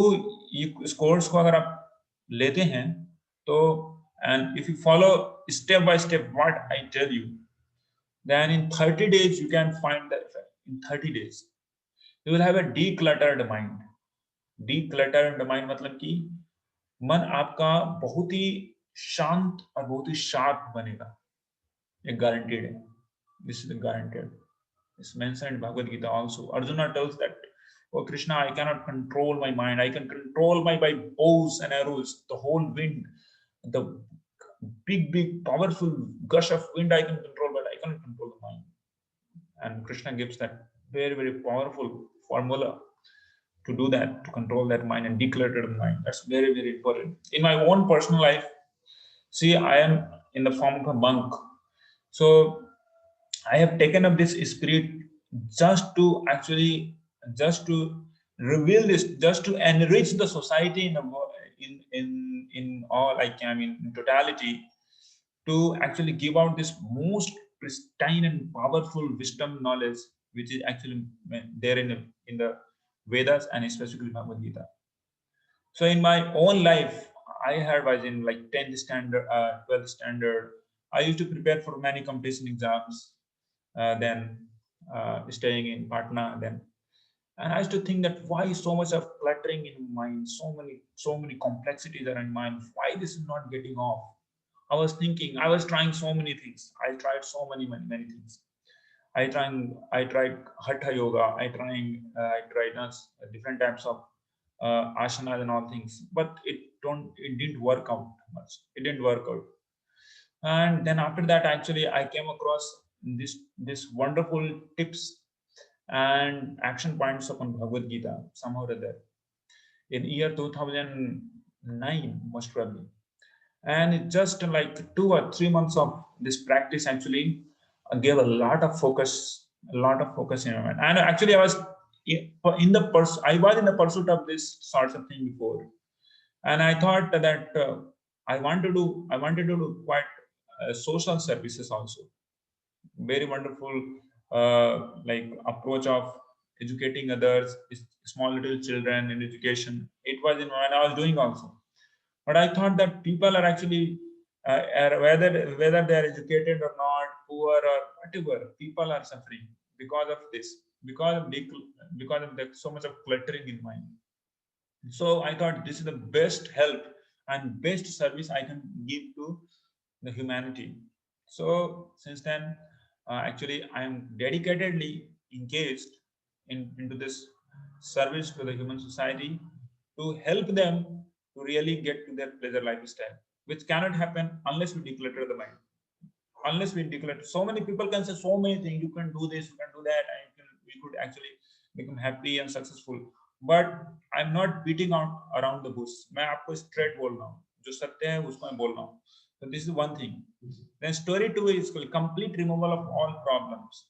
ये इस कोर्स को अगर आप लेते हैं तो, and if you follow step by step what I tell you, then in 30 days you can find the effect। in 30 days you will have a decluttered mind। decluttered mind मतलब कि मन आपका बहुत ही शांत और बहुत ही शार्प बनेगा, ये गारंटेड है. This is guaranteed. It's mentioned in Bhagavad Gita also. Arjuna tells that, oh Krishna, I cannot control my mind. I can control my by bows and arrows, the whole wind, the big, powerful gush of wind I can control, but I cannot control the mind. And Krishna gives that very powerful formula to do that, to control that mind and declutter the mind. That's very important. In my own personal life, see, I am in the form of a monk. So I have taken up this spirit just to actually, just to reveal this, just to enrich the society in all, like, I mean, in totality, to actually give out this most pristine and powerful wisdom knowledge, which is actually there in the Vedas and especially Bhagavad Gita. So in my own life, I was in like 10th standard, 12th standard. I used to prepare for many competition exams, then staying in Patna, then, and I used to think that why so much of cluttering in mind, so many complexities are in mind. Why this is not getting off? I was thinking, I was trying so many things. I tried so many things. I tried hatha yoga. I tried different types of asanas and all things, but it didn't work out much. It didn't work out. And then after that, actually, I came across this wonderful tips and action points upon Bhagavad Gita somehow or other in year 2009, most probably. And it just like 2 or 3 months of this practice actually gave a lot of focus in my mind. And actually, I was in the pursuit of this sorts of thing before, and I thought that I wanted to do quite social services also. Very wonderful like approach of educating others, small little children in education. It was in when I was doing also, but I thought that people are actually whether they are educated or not, poor or whatever, people are suffering because of this, because of so much of cluttering in mind. So I thought this is the best help and best service I can give to the humanity. So since then, actually, I am dedicatedly engaged into this service to the human society to help them to really get to their pleasure lifestyle, which cannot happen unless we declutter the mind. Unless we declutter, so many people can say so many things. You can do this, you can do that, and we could actually become happy and successful. But I'm not beating out around the bush. मैं आपको straight बोल रहा हूँ. जो सत्य है उसको मैं बोल रहा हूँ. So this is one thing. Then story 2 is complete removal of all problems.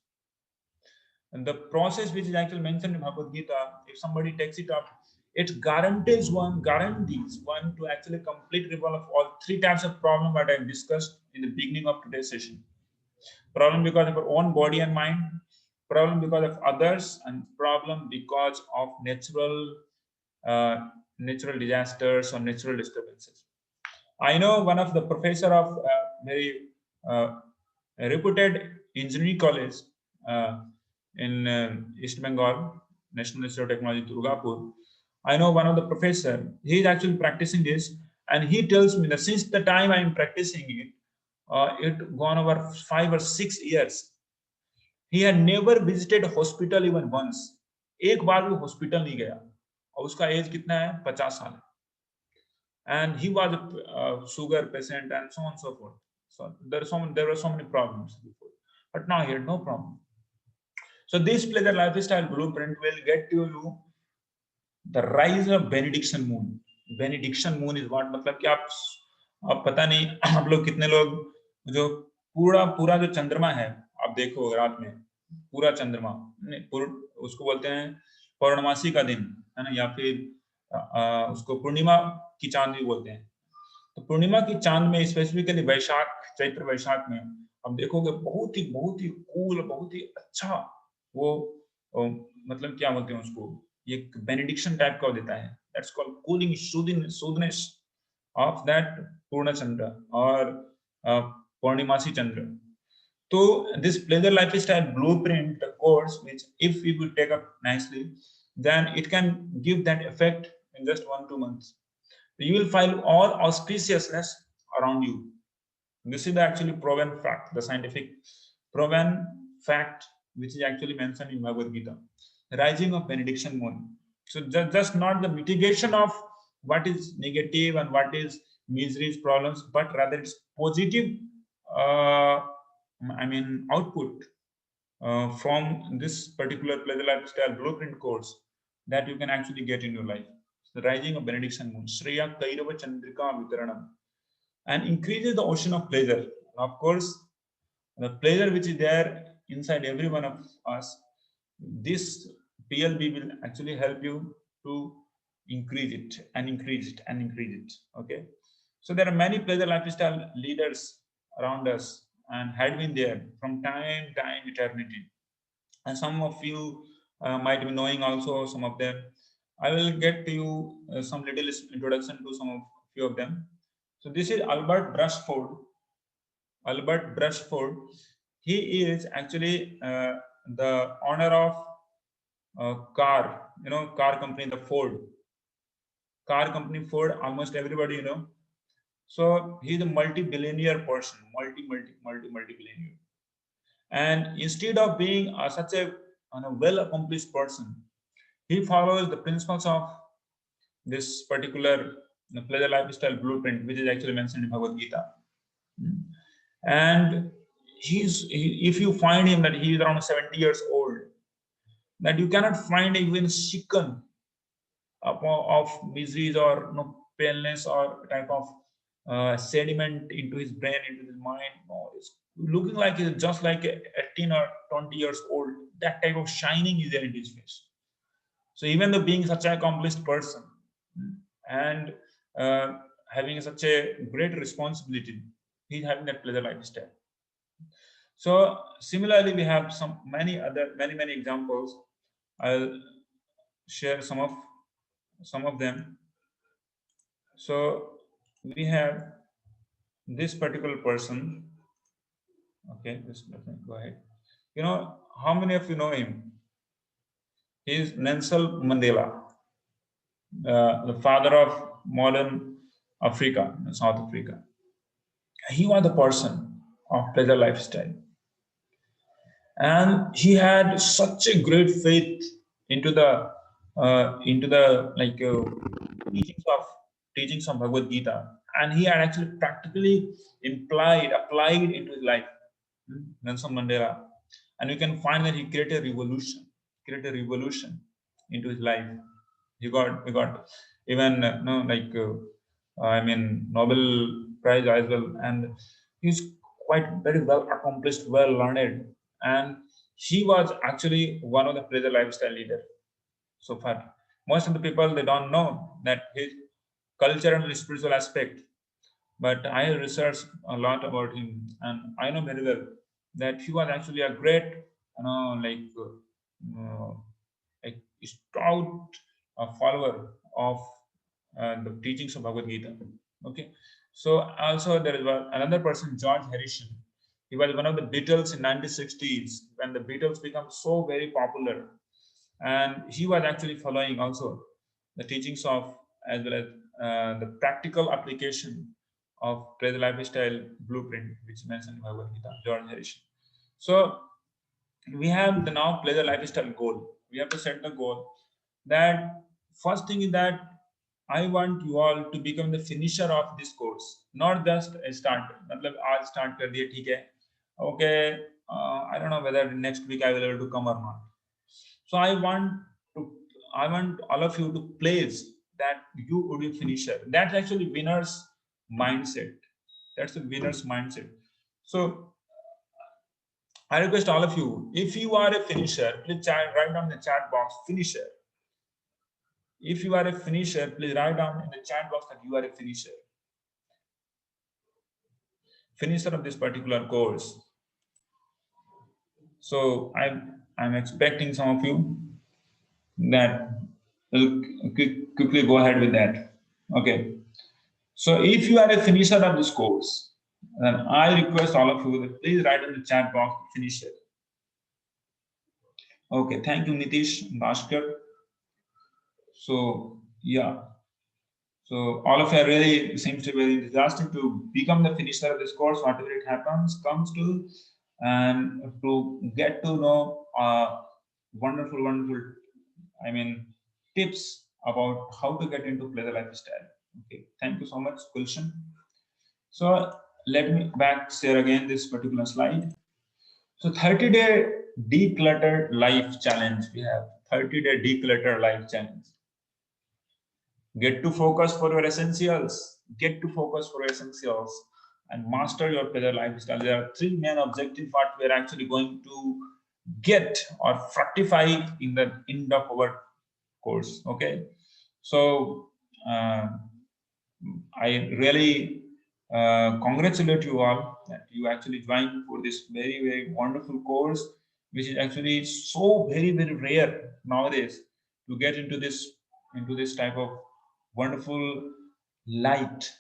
And the process which is actually mentioned in Bhagavad Gita, if somebody takes it up, it guarantees one to actually complete removal of all 3 types of problem that I discussed in the beginning of today's session. Problem because of our own body and mind, problem because of others, and problem because of natural disasters or natural disturbances. I know one of the professor of very reputed engineering college in East Bengal, National Institute of Technology, Durgapur. I know one of the professor. He is actually practicing this, and he tells me that since the time I am practicing it, it gone over 5 or 6 years. He had never visited a hospital even once. एक बार भी hospital नहीं गया. और उसका as कितना है? 50 साल. And he was a sugar patient and so on and so forth. So there were so many problems before, but now he had no problem. So this pleasure lifestyle blueprint will get to you the rise of benediction moon. Benediction moon is what, मतलब कि आप पता नहीं आप लोग कितने लोग जो पूरा जो चंद्रमा है आप देखो रात में पूरा चंद्रमा उसको बोलते हैं पौर्णमासी का दिन है ना, या फिर उसको पूर्णिमा की चांद भी बोलते हैं. तो पूर्णिमा की चांद में स्पेसिफिकली चैत्र वैशाख में आप देखोगे बहुत ही कूल, बहुत ही अच्छा वो मतलब क्या बोलते हैं उसको, ये बेनेडिक्शन टाइप का देता है. That's called cooling soothness of that पूर्ण चंद्र और पौर्णिमासी चंद्र. So this pleasure lifestyle blueprint, the course, which if we would take up nicely, then it can give that effect in just 1-2 months. You will find all auspiciousness around you. This is the actually proven fact, the scientific proven fact, which is actually mentioned in Bhagavad Gita. The rising of benediction moon. So just not the mitigation of what is negative and what is miseries, problems, but rather it's positive, output from this particular pleasure lifestyle blueprint course that you can actually get in your life. The rising of benediction moon, Shreya Kairava Chandrika Vitaranam, and increases the ocean of pleasure. Of course, the pleasure which is there inside every one of us, this PLB will actually help you to increase it and increase it and increase it. Okay, so there are many pleasure lifestyle leaders around us and had been there from time eternity, and some of you might be knowing also some of them. I will get to you some little introduction to some of few of them. So this is Albert Brushford. Albert Brushford. He is actually the owner of car, car company, the Ford. Car company Ford, almost everybody, So he's a multi-billionaire person, multi-billionaire. And instead of being such a well-accomplished person, he follows the principles of this particular pleasure lifestyle blueprint, which is actually mentioned in Bhagavad Gita. And if you find him that he is around 70 years old, that you cannot find even chicken of miseries or paleness or type of sediment into his brain, into his mind. No, it's looking like he's just like 18 or 20 years old. That type of shining is there in his face. So even though being such an accomplished person and having such a great responsibility, he's having that pleasure lifestyle. So similarly, we have many examples. I'll share some of them. So we have this particular person. Okay, go ahead. How many of you know him? He is Nelson Mandela, the father of modern Africa, South Africa. He was the person of pleasure lifestyle, and he had such a great faith into the teachings of Bhagavad Gita, and he had actually practically applied into his life. Nelson Mandela, and we can find that he created a revolution into his life. He got even Nobel Prize as well, and he's quite very well accomplished, well learned, and he was actually one of the pleasure lifestyle leader. So far, most of the people, they don't know that his cultural and spiritual aspect, but I researched a lot about him, and I know very well that he was actually a great, stout follower of the teachings of Bhagavad Gita. Okay, so also there is another person, George Harrison. He was one of the Beatles in 1960s when the Beatles became so very popular, and he was actually following also the teachings of, as well as the practical application of pleasure lifestyle blueprint, which is mentioned in Bhagavad Gita, George Harrison. So we have the now pleasure lifestyle goal. We have to set the goal that first thing is that I want you all to become the finisher of this course, not just a starter. Matlab, I'll start kar diya, theek hai. Okay, I don't know whether next week I will be able to come or not. So I want all of you to place that you would be a finisher. That's actually winner's mindset. That's the winner's mindset. So I request all of you, if you are a finisher, please write down in the chat box, finisher. If you are a finisher, please write down in the chat box that you are a finisher. Finisher of this particular course. So I'm expecting some of you that will quickly go ahead with that. Okay. So if you are a finisher of this course, then I request all of you that please write in the chat box, finisher. Okay, thank you, Nitish, Bhaskar. So yeah, So all of you are really seems to be very enthusiastic to become the finisher of this course, whatever it happens, comes to, and to get to know wonderful, wonderful, I mean, tips about how to get into pleasure lifestyle. Okay, thank you so much, Gulshan. So let me back share again this particular slide. So 30-day decluttered life challenge. We have 30-day decluttered life challenge. Get to focus for your essentials. Get to focus for your essentials and master your pleasure lifestyle. There are three main objectives what we are actually going to get or fructify in the end of our course. Okay, so I really congratulate you all that you actually joined for this very, very wonderful course, which is actually so very, very rare nowadays to get into this type of wonderful light,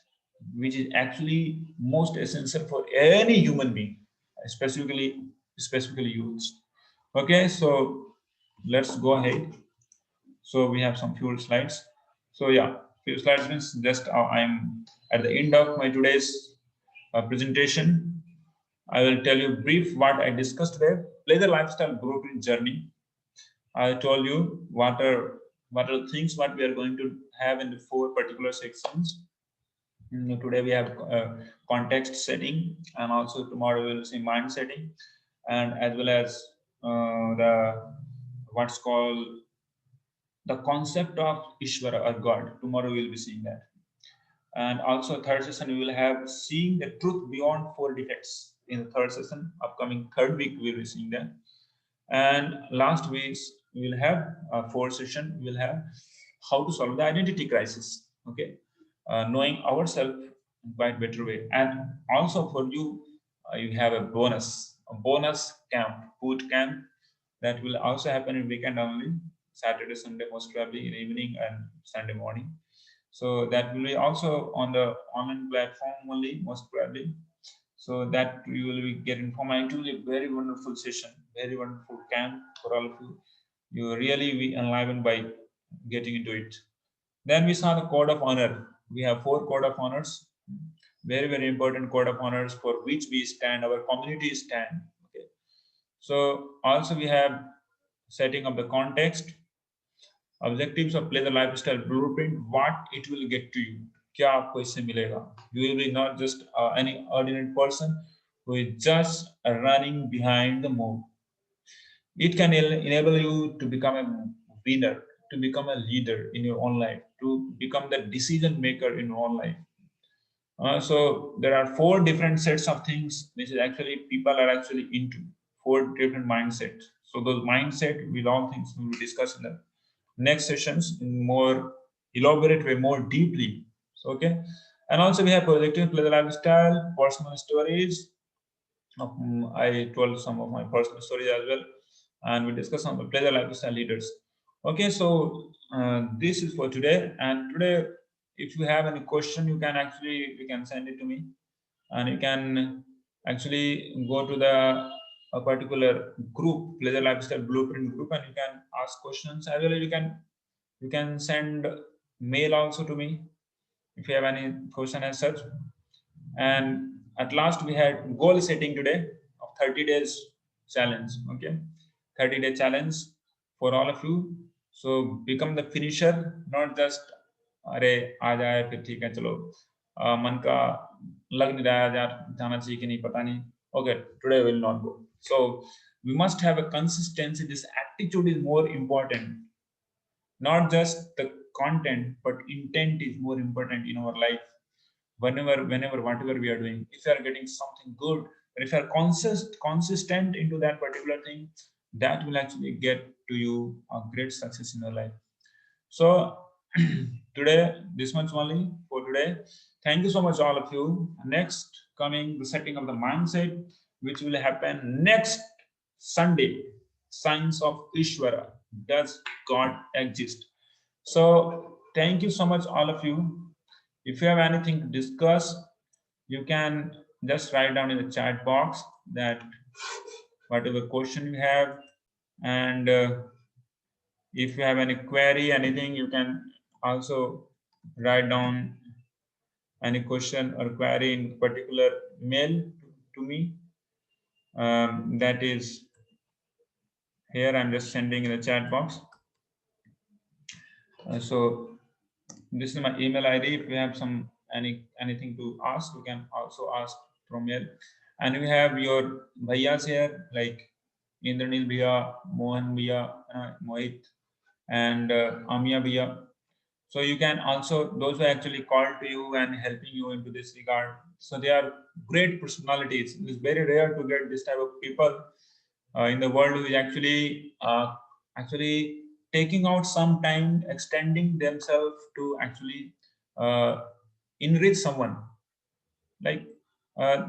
which is actually most essential for any human being, specifically youths. Okay, so let's go ahead. So we have some few slides. So yeah, few slides means just I'm at the end of my today's presentation. I will tell you brief what I discussed today. Pleasure lifestyle blueprint journey. I told you what are the things what we are going to have in the 4 particular sections. Today we have context setting, and also tomorrow we will see mind setting, and as well as the what's called the concept of Ishvara or God. Tomorrow we'll be seeing that. And also third session we will have seeing the truth beyond 4 defects. In the third session, upcoming third week we'll be seeing that. And last week we will have a 4th session. We will have how to solve the identity crisis. Okay, knowing ourselves in quite better way. And also for you, you have a bonus camp, boot camp, that will also happen in weekend only. Saturday, Sunday, most probably in evening, and Sunday morning. So that will be also on the online platform only, most probably. So that you will be get informed. It will be a very wonderful session, very wonderful camp for all of you. You really be enlivened by getting into it. Then we saw the code of honor. We have 4 code of honors, very, very important code of honors for which we stand, our community stand. Okay. So also we have setting up the context, objectives of pleasure lifestyle blueprint, what it will get to you, क्या आपको इससे मिलेगा. You will be not just any ordinary person who is just running behind the mood. It can enable you to become a winner, to become a leader in your own life, to become the decision maker in your own life. So there are 4 different sets of things which is actually people are actually into, 4 different mindsets. So those mindset with all things we will discuss in the next sessions in more elaborate way, more deeply. So, okay, and also we have projecting pleasure lifestyle, personal stories. I told some of my personal stories as well, and we discussed some of the pleasure lifestyle leaders. Okay, so this is for today. And today, if you have any question, you can send it to me, and you can actually go to the a particular group, pleasure lifestyle blueprint group, and you can ask questions as well as you can send mail also to me if you have any question as such. And at last we had goal setting today of 30 days challenge. Okay, 30-day challenge for all of you. So become the finisher, not just अरे आ जाए फिर ठीक है चलो मन का लग नहीं रहा है यार जाना चाहिए कि नहीं पता नहीं. Okay, today will not go. So we must have a consistency. This attitude is more important, not just the content, but intent is more important in our life. Whenever whatever we are doing, if you are getting something good, and if you are consistent into that particular thing, that will actually get to you a great success in your life. So today, this much only for today. Thank you so much, all of you. Next, coming the setting of the mindset, which will happen next Sunday. Science of Ishvara. Does God exist? So thank you so much, all of you. If you have anything to discuss, you can just write down in the chat box that whatever question you have, and if you have any query, anything, you can also write down any question or query in particular, mail to me. That is here. I'm just sending in the chat box. So this is my email ID. If you have anything to ask, you can also ask from mail. And we have your bhaiyas here, like Indranil Bhaiya, Mohan Bhaiya, Mohit, and Amia Bhaiya. So you can also, those who actually called to you and helping you into this regard. So they are great personalities. It's very rare to get this type of people in the world who is actually taking out some time, extending themselves to actually uh, enrich someone. Like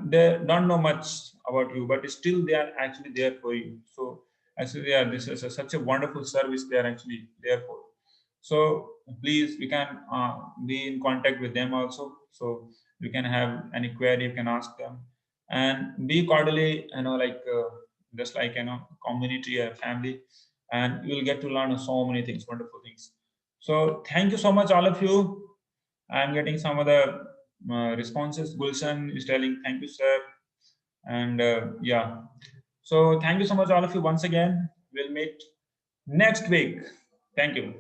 they don't know much about you, but still they are actually there for you. So actually, yeah, this is such a wonderful service they are actually there for. So please, you can be in contact with them also. So you can have any query, you can ask them, and be cordially, like just like community or family, and you will get to learn so many things, wonderful things. So thank you so much, all of you. I'm getting some of the responses. Gulshan is telling, thank you, sir. And yeah, so thank you so much, all of you, once again. We'll meet next week. Thank you.